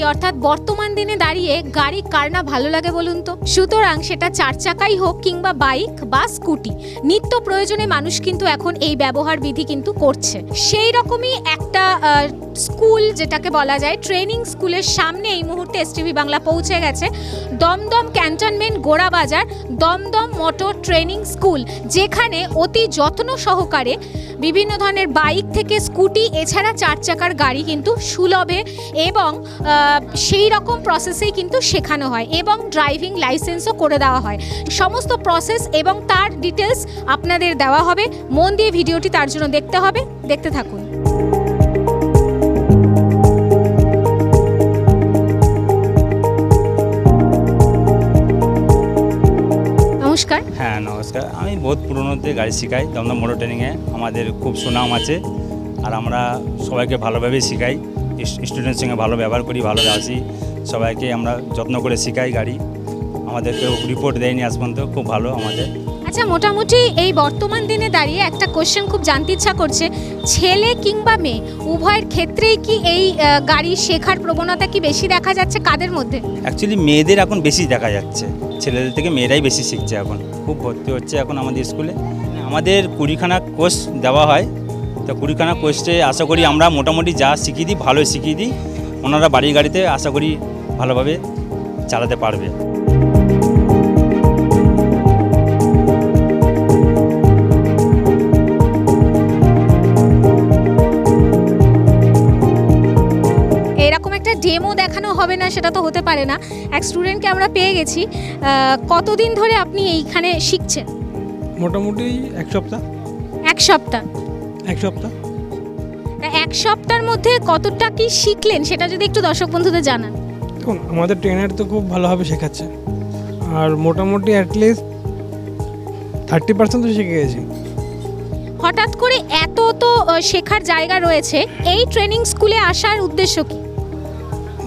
অর্থাৎ বর্তমান দিনে দাঁড়িয়ে গাড়ি কার না ভালো লাগে বলুন তো। সুতরাং সেটা 4 চাকাই হোক কিংবা বাইক বা স্কুটি, নিত্য প্রয়োজনে মানুষ কিন্তু এখন এই ব্যবহার বিধি কিন্তু করছে। সেই রকমই একটা স্কুল, যেটাকে বলা যায় ট্রেনিং স্কুলের সামনে এই মুহূর্তে এসটিভি বাংলা পৌঁছে গেছে। Dum Dum cantonment Gorabazar Dum Dum motor training school, যেখানে অতি যত্ন সহকারে বিভিন্ন ধরনের বাইক থেকে স্কুটি এছাড়া 4 চাকার গাড়ি কিন্তু সুলভে এবং সেই রকম প্রসেসেই কিন্তু শেখানো হয় এবং ড্রাইভিং লাইসেন্সও করে দেওয়া হয়। সমস্ত প্রসেস এবং তার ডিটেলস আপনাদের দেওয়া হবে। মন দিয়ে ভিডিওটি তার জন্য দেখতে হবে, দেখতে থাকুন। নমস্কার। হ্যাঁ নমস্কার, আমি বহুত পুরোনোতে গাড়ি শেখাই দমদম মোটর ট্রেনিংয়ে। আমাদের খুব সুনাম আছে আর আমরা সবাইকে ভালোভাবেই শেখাই, স্টুডেন্টের সঙ্গে ভালো ব্যবহার করি, ভালো আসি, সবাইকে আমরা যত্ন করে শেখাই গাড়ি। আমাদেরকে রিপোর্ট দেয়নি আজ পর্যন্ত, খুব ভালো আমাদের। আচ্ছা, মোটামুটি এই বর্তমান দিনে দাঁড়িয়ে একটা কোশ্চেন খুব জানতে ইচ্ছা করছে, ছেলে কিংবা মেয়ে উভয়ের ক্ষেত্রেই কি এই গাড়ি শেখার প্রবণতা কি বেশি দেখা যাচ্ছে কাদের মধ্যে? অ্যাকচুয়ালি মেয়েদের এখন বেশি দেখা যাচ্ছে, ছেলেদের থেকে মেয়েরাই বেশি শিখছে এখন, খুব ভর্তি হচ্ছে এখন আমাদের স্কুলে। আমাদের 20খানা কোর্স দেওয়া হয়, তো 20খানা কোর্সে আশা করি আমরা মোটামুটি যা শিখিয়ে দিই ভালোই শিখিয়ে দিই, ওনারা বাড়ির গাড়িতে আশা করি ভালোভাবে চালাতে পারবে। ডেমো দেখানো হবে না সেটা তো হতে পারে না। এক স্টুডেন্টকে আমরা পেয়ে গেছি। কতদিন ধরে আপনি এইখানে শিখছেন? মোটামুটি এক সপ্তাহ। এক সপ্তাহ? এক সপ্তাহের মধ্যে কতটা কি শিখলেন সেটা যদি একটু দর্শক বন্ধুদের জানান। দেখুন, আমাদের ট্রেনার তো খুব ভালোভাবে শেখাচ্ছে আর মোটামুটি অ্যাটলিস্ট 30% তো শিখে গেছি। হঠাৎ করে এত তো শেখার জায়গা রয়েছে, এই ট্রেনিং স্কুলে আসার উদ্দেশ্য কি?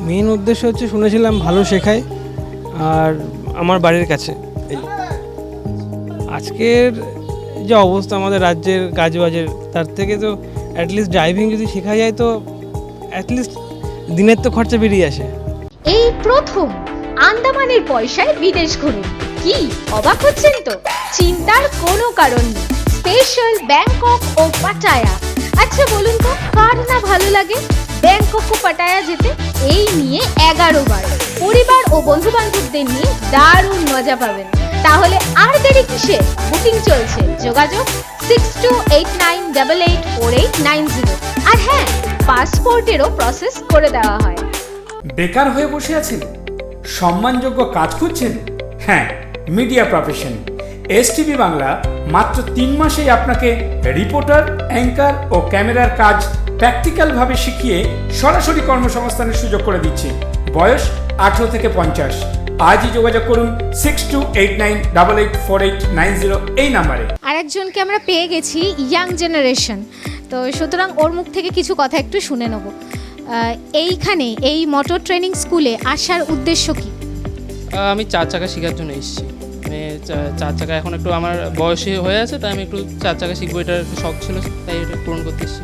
মেন উদ্দেশ্য হচ্ছে শুনেছিলাম ভালো শেখায় আর আমার বাড়ির কাছে। এই আজকের যে অবস্থা আমাদের রাজ্যের কাজবাজের, তার থেকে তো অ্যাটলিস্ট ড্রাইভিং যদি শেখা যায় তো অ্যাটলিস্ট দিনের তো খরচা বেরিয়ে আসে। এই প্রথম আন্দামানের পয়সায় বিদেশ ঘুরে কি অবাক হচ্ছেন তো? চিন্তার কোনো কারণ নেই। স্পেশাল ব্যাংকক ও পাটায়া। আচ্ছা বলুন তো, কার না ভালো লাগে ব্যাংকক ও পাটায়া যেতে? এই নিয়ে 11 বার পরিবার ও বন্ধু বান্ধবদের নিয়ে দারুণ মজা পাবেন। তাহলে আর দেরি কিসে? বুকিং চলছে, যোগাযোগ 6289884890। আর হ্যাঁ, পাসপোর্টেরও প্রসেস করে দেওয়া হয়। বেকার হয়ে বসে আছেন? সম্মানযোগ্য কাজ খুঁজছেন? হ্যাঁ, মিডিয়া প্রফেশন এসটিভি বাংলা মাত্র 3 মাসেই আপনাকে রিপোর্টার, অ্যাঙ্কার ও ক্যামেরার কাজ প্র্যাকটিক্যালভাবে শিখিয়ে সরাসরি কর্মসংস্থানের সুযোগ করে দিচ্ছে। বয়স 18 থেকে 50। আজই যোগাযোগ করুন 6289884890 এই নাম্বারে। আরেকজনকে আমরা পেয়ে গেছি, ইয়াং জেনারেশন, তো সুতরাং ওর মুখ থেকে কিছু কথা একটু শুনে নেব। এইখানে এই মোটর ট্রেনিং স্কুলে আসার উদ্দেশ্য কি? আমি 4 চাকা শেখার জন্য এসেছি। আমি 4 চাকা এখন একটু আমার বয়সে হয়ে আছে, তাই আমি একটু 4 চাকা শিখবো, এটা একটু শখ ছিল, তাই এটা পূরণ করতে এসেছি।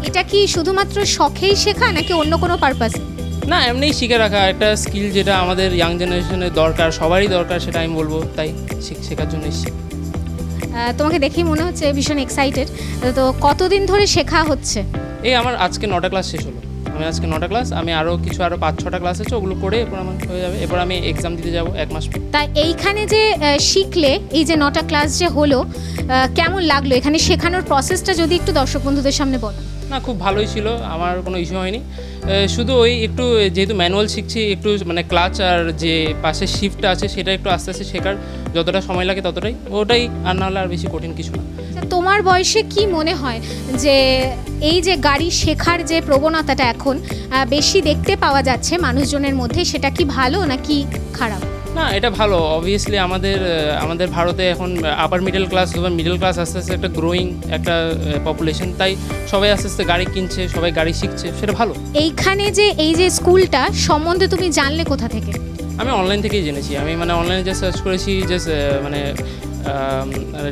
এটা কি শুধুমাত্র শখেই শেখা নাকি অন্য কোনো পারপাসে? না, এমনিই শিখে রাখা একটা স্কিল, যেটা আমাদের ইয়াং জেনারেশনের দরকার, সবারই দরকার, সেটা আমি বলবো, তাই শেখার জন্য এসেছি। তোমাকে দেখেই মনে হচ্ছে ভীষণ এক্সাইটেড। তো কতদিন ধরে শেখা হচ্ছে? এই আমার আজকে 9টা ক্লাস শেষ হলো। আমি আজকে 9টা ক্লাস, আমি আরও 5-6টা ক্লাস আছে, ওগুলো করে এরপর আমার হয়ে যাবে। এরপর আমি এক্সাম দিতে যাব 1 মাস পর। তাই এইখানে যে শিখলে, এই যে 9টা ক্লাস যে হলো, কেমন লাগলো? এখানে শেখানোর প্রসেসটা যদি একটু দর্শক বন্ধুদের সামনে বলো। না, খুব ভালোই ছিল, আমার কোনো ইস্যু হয়নি। শুধু ওই একটু যেহেতু ম্যানুয়াল শিখছি, একটু মানে ক্লাচ আর যে পাশে শিফটটা আছে সেটা একটু আস্তে আস্তে শেখার যতটা সময় লাগে ততটাই, ওটাই, আর না হলে আর বেশি কঠিন কিছু না। তোমার বয়সে কি মনে হয় যে এই যে গাড়ি শেখার যে প্রবণতাটা এখন বেশি দেখতে পাওয়া যাচ্ছে মানুষজনের মধ্যে, সেটা কি ভালো নাকি খারাপ? না, এটা ভালো। অবভিয়াসলি আমাদের ভারতে এখন আপার মিডল ক্লাস অথবা মিডল ক্লাস আস্তে আস্তে একটা গ্রোয়িং একটা পপুলেশন, তাই সবাই আস্তে আস্তে গাড়ি কিনছে, সবাই গাড়ি শিখছে, সেটা ভালো। এইখানে যে এই যে স্কুলটা সম্বন্ধে তুমি জানলে কোথা থেকে? আমি অনলাইন থেকেই জেনেছি। আমি মানে অনলাইনে যে সার্চ করেছি, যে মানে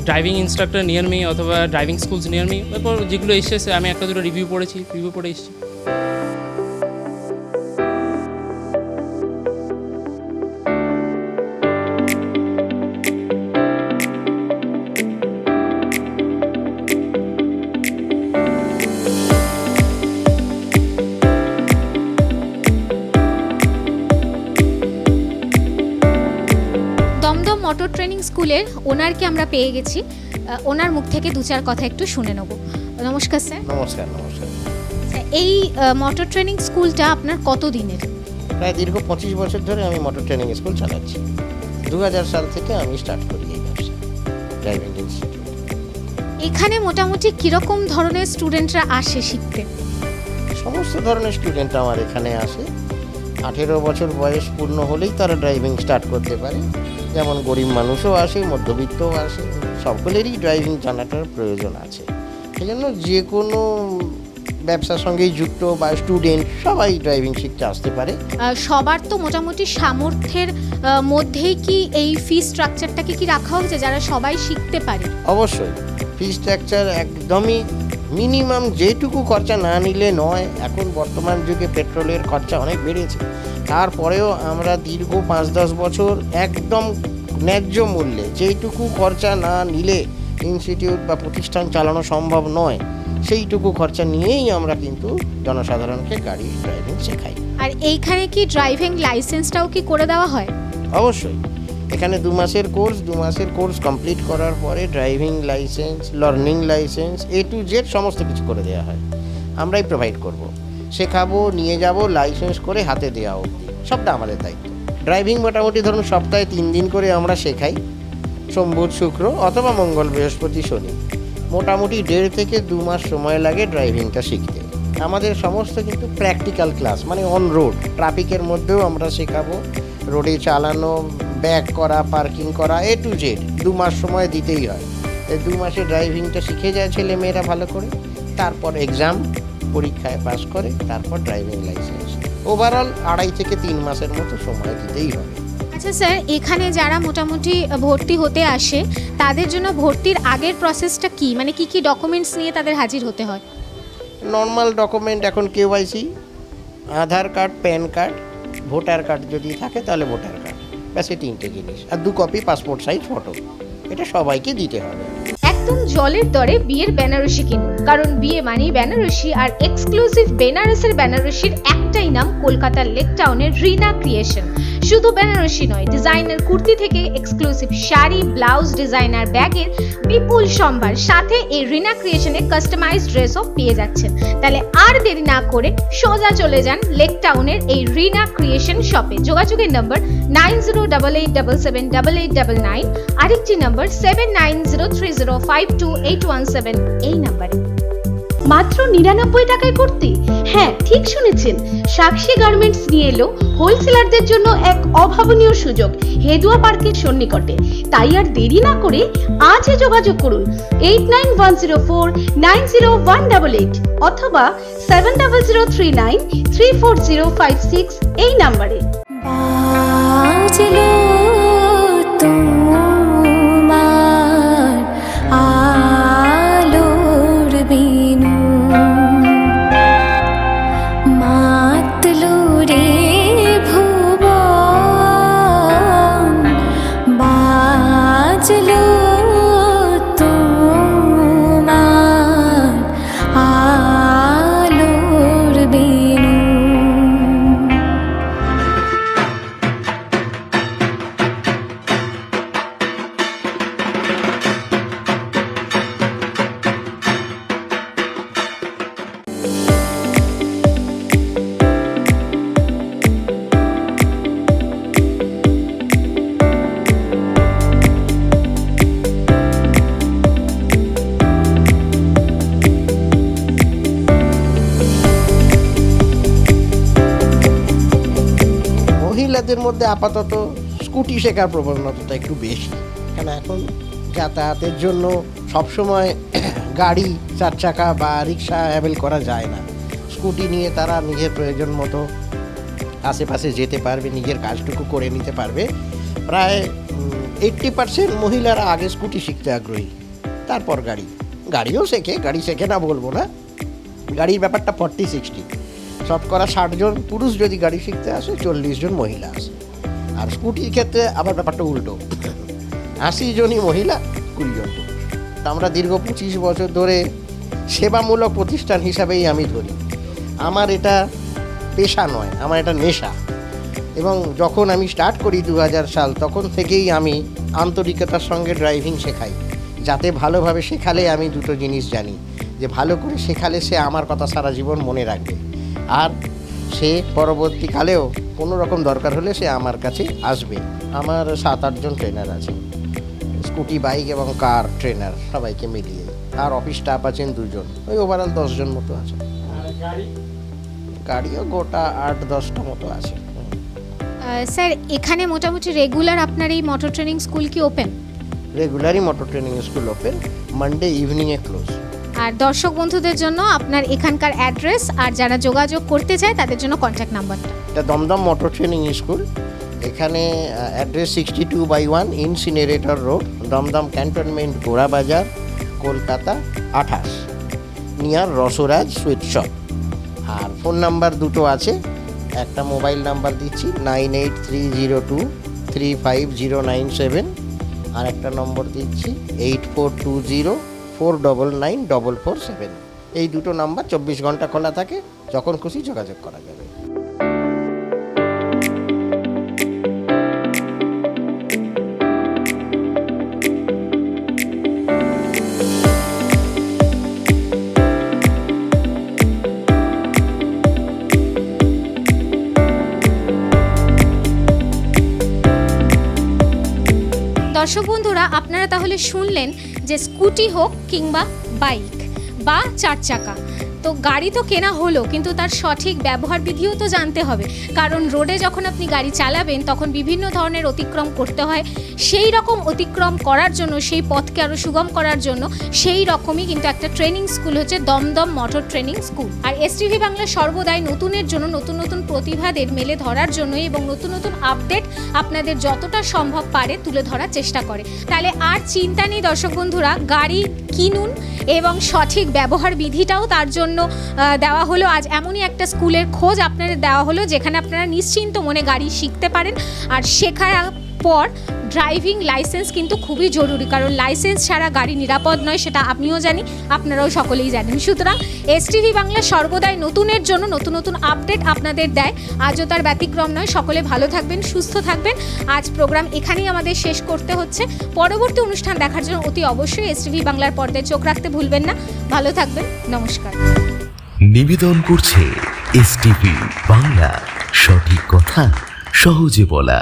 ড্রাইভিং ইনস্ট্রাক্টর নিয়ার মি অথবা ড্রাইভিং স্কুলস নিয়ার মি, তারপর যেগুলো এসেছে আমি একটা দুটো রিভিউ পড়ে এসেছি। ট্রেনিং স্কুলের ওনারকে আমরা পেয়ে গেছি। ওনার মুখ থেকে দু চার কথা একটু শুনে নেব। নমস্কার স্যার। নমস্কার নমস্কার। এই মোটর ট্রেনিং স্কুলটা আপনার কত দিনের? প্রায় দীর্ঘ 25 বছর ধরে আমি মোটর ট্রেনিং স্কুল চালাচ্ছি। 2000 সাল থেকে আমি স্টার্ট করি এই ব্যবসা, ড্রাইভিং ইনস্টিটিউট। এখানে মোটামুটি কীরকম ধরনের স্টুডেন্টরা আসে শিখতে? সমস্ত ধরনের স্টুডেন্ট আমার এখানে আসে। 18 বছর বয়স পূর্ণ হলেই তারা ড্রাইভিং স্টার্ট করতে পারে। যেমন গরিব মানুষও আসে, মধ্যবিত্তও আসে, সকলেরই ড্রাইভিং জানাটার প্রয়োজন আছে। সেই জন্য যে কোনো ব্যবসার সঙ্গেই যুক্ত বা স্টুডেন্ট সবাই ড্রাইভিং শিখতে আসতে পারে। সবার তো মোটামুটি সামর্থ্যের মধ্যেই কি এই ফি স্ট্রাকচারটাকে কি রাখা হয়েছে যারা সবাই শিখতে পারে? অবশ্যই ফি স্ট্রাকচার একদমই মিনিমাম, যেটুকু খরচা না নিলে নয়। এখন বর্তমান যুগে পেট্রোলের খরচা অনেক বেড়েছে, তারপরেও আমরা দীর্ঘ 5-10 বছর একদম ন্যায্য মূল্যে, যেইটুকু খরচা না নিলে ইনস্টিটিউট বা প্রতিষ্ঠান চালানো সম্ভব নয়, সেইটুকু খরচা নিয়েই আমরা কিন্তু জনসাধারণকে গাড়ি ড্রাইভিং শেখাই। আর এইখানে কি ড্রাইভিং লাইসেন্সটাও কি করে দেওয়া হয়? অবশ্যই এখানে 2 মাসের কোর্স, 2 মাসের কোর্স কমপ্লিট করার পরে driving licence, learning licence, A to Z সমস্ত কিছু করে দেওয়া হয়। আমরাই প্রোভাইড করব, শেখাবো, নিয়ে যাব, লাইসেন্স করে হাতে দেওয়া অবধি সবটা আমাদের দায়িত্ব। ড্রাইভিং মোটামুটি ধরুন সপ্তাহে 3 দিন করে আমরা শেখাই, সোম বুধ শুক্র অথবা মঙ্গল বৃহস্পতি শনি। মোটামুটি 1.5 থেকে 2 মাস সময় লাগে ড্রাইভিংটা শিখতে। আমাদের সমস্ত কিন্তু প্র্যাকটিক্যাল ক্লাস, মানে অন রোড, ট্রাফিকের মধ্যেও আমরা শেখাবো, রোডে চালানো, ব্যাক করা, পার্কিং করা, A to Z 2 মাস সময় দিতেই হয়। এই 2 মাসে ড্রাইভিংটা শিখে যায় ছেলে মেয়েরা ভালো করে, তারপর এক্সাম, পরীক্ষায় পাস করে, তারপর ড্রাইভিং লাইসেন্স। ওভারঅল 2.5 থেকে 3 মাসের মতো সময় দিতেই হবে। আচ্ছা স্যার, এখানে যারা মোটামুটি ভর্তি হতে আসে তাদের জন্য ভর্তির আগের প্রসেসটা কি, মানে কি কি ডকুমেন্টস নিয়ে তাদের হাজির হতে হয়? নর্মাল ডকুমেন্ট এখন KYC, Aadhaar card, PAN card, voter card যদি থাকে তাহলে ভোটার কার্ড, ব্যাস এই 3টে জিনিস, আর 2 কপি পাসপোর্ট সাইজ ফটো, এটা সবাইকে দিতে হবে। একদম জলের দরে বিয়ের বেনারসি কিনুন, কারণ বিয়ে মানেই বেনারসি। আর এক্সক্লুসিভ বেনারসের বেনারসির একটাই নাম, কলকাতার লেক টাউনের রিনা ক্রিয়েশন। শুধু বেনারসি নয়, ডিজাইনার কুর্তি থেকে এক্সক্লুসিভ শাড়ি, ব্লাউজ, ডিজাইনার ব্যাগের বিপুল সম্ভার, সাথে এই রিনা ক্রিয়েশনের কাস্টমাইজড ড্রেসও পেয়ে যাচ্ছেন। তাহলে আর দেরি না করে সোজা চলে যান লেক টাউনের এই রিনা ক্রিয়েশন শপে। যোগাযোগের নম্বর 9088778899, আরেকটি নম্বর 7903052817, এই নাম্বারে। মাত্র 99 টাকায় কুর্তি? হ্যাঁ, ঠিক শুনেছেন, সাক্ষী গার্মেন্টস নিয়ে এলো হোলসেলারদের জন্য এক অভাবনীয় সুযোগ হেদুয়া পার্কের সন্নিকটে। তাই আর দেরি না করে আজই যোগাযোগ করুন 8910490188 অথবা 7003934056 এই নাম্বারে। বাজলো তোমার আলোর বিনু, মাতলো রে ভুবন, বাজলো তোমার আলোর বিনু। মহিলাদের মধ্যে আপাতত স্কুটি শেখার প্রবণতাটা একটু বেশি, কারণ এখন যাতায়াতের জন্য সবসময় গাড়ি, 4 চাকা বা রিক্সা অ্যাভেল করা যায় না। স্কুটি নিয়ে তারা নিজের প্রয়োজন মতো আশেপাশে যেতে পারবে, নিজের কাজটুকু করে নিতে পারবে। প্রায় 80% মহিলারা আগে স্কুটি শিখতে আগ্রহী, তারপর গাড়িও শেখে, গাড়ি শেখে না বলবো না। গাড়ির ব্যাপারটা 40-60, শতকরা 60 জন পুরুষ যদি গাড়ি শিখতে আসে, 40 জন মহিলা আসে। আর স্কুটির ক্ষেত্রে আবার ব্যাপারটা উল্টো, 80 জনই মহিলা, 20 জন পুরুষ। তা আমরা দীর্ঘ 25 বছর ধরে সেবামূলক প্রতিষ্ঠান হিসাবেই আমি ধরি। আমার এটা পেশা নয়, আমার এটা নেশা। এবং যখন আমি স্টার্ট করি 2000 সাল, তখন থেকেই আমি আন্তরিকতার সঙ্গে ড্রাইভিং শেখাই, যাতে ভালোভাবে শেখালে আমি দুটো জিনিস জানি, যে ভালো করে শেখালে সে আমার কথা সারা জীবন মনে রাখবে, আর সে পরবর্তীকালেও কোনো রকম দরকার হলে সে আমার কাছে আসবে। আমার 7-8 জন ট্রেনার আছে, স্কুটি, বাইক এবং কার ট্রেনার সবাইকে মিলিয়ে, আর অফিস স্টাফ আছেন 2 জন, ওই ওভারঅল 10 জন মতো আছে। গাড়িও গোটা 8-10টা মতো আছে। স্যার, এখানে মোটামুটি রেগুলার আপনার এই মোটর ট্রেনিং স্কুল কি ওপেন? রেগুলারই motor training school open, Monday ইভিনিংয়ে ক্লোজ। আর দর্শক বন্ধুদের জন্য আপনার এখানকার অ্যাড্রেস আর যারা যোগাযোগ করতে চায় তাদের জন্য কন্ট্যাক্ট নাম্বারটা। এটা দমদম মোটর ট্রেনিং স্কুল, এখানে address 62/1 incinerator road, Dumdum cantonment, Gorabazar, Kolkata 28, near Rasraj sweet shop. আর ফোন নাম্বার দুটো আছে, একটা মোবাইল নাম্বার দিচ্ছি 9830235097, আর একটা নম্বর দিচ্ছি 8420499447। এই দুটো নাম্বার 24 ঘন্টা খোলা থাকে, যখন খুশি যোগাযোগ করা যাবে। দর্শক বন্ধুরা, আপনারা তাহলে শুনলেন যে স্কুটি হোক কিংবা বাইক বা 4 চাকা, তো গাড়ি তো কেনা হলো, কিন্তু তার সঠিক ব্যবহার বিধিও তো জানতে হবে। কারণ রোডে যখন আপনি গাড়ি চালাবেন তখন বিভিন্ন ধরনের অতিক্রম করতে হয়, সেই রকম অতিক্রম করার জন্য, সেই পথকে আরও সুগম করার জন্য সেই রকমই কিন্তু একটা ট্রেনিং স্কুল হচ্ছে দমদম মোটর ট্রেনিং স্কুল। আর এসটিভি বাংলা সর্বদাই নতুনের জন্য, নতুন নতুন প্রতিভাদের মেলে ধরার জন্য এবং নতুন নতুন আপডেট আপনাদের যতটা সম্ভব পারে তুলে ধরার চেষ্টা করে। তাহলে আর চিন্তা নেই দর্শক বন্ধুরা, গাড়ি কিনুন এবং সঠিক ব্যবহার বিধিটাও তার জন্য দেওয়া হলো। আজ এমনই একটা স্কুলের খোঁজ আপনাদের দেওয়া হলো যেখানে আপনারা নিশ্চিন্ত মনে গাড়ি শিখতে পারেন। আর শেখার পর ড্রাইভিং লাইসেন্স কিন্তু খুবই জরুরি, কারণ লাইসেন্স ছাড়া গাড়ি নিরাপদ নয়, সেটা আমিও জানি, আপনারাও সকলেই জানেন। সুতরাং এসটিভি বাংলা সর্বদাই নতুনের জন্য নতুন নতুন আপডেট আপনাদের দেয়, আজও তার ব্যতিক্রম নয়। সকলে ভালো থাকবেন, সুস্থ থাকবেন। আজ প্রোগ্রাম এখানেই আমাদের শেষ করতে হচ্ছে। পরবর্তী অনুষ্ঠান দেখার জন্য অতি অবশ্যই এসটিভি বাংলার পর্দায় চোখ রাখতে ভুলবেন না। ভালো থাকবেন, নমস্কার। নিবেদন করছে এসটিভি বাংলা, সঠিক কথা সহজে বলা।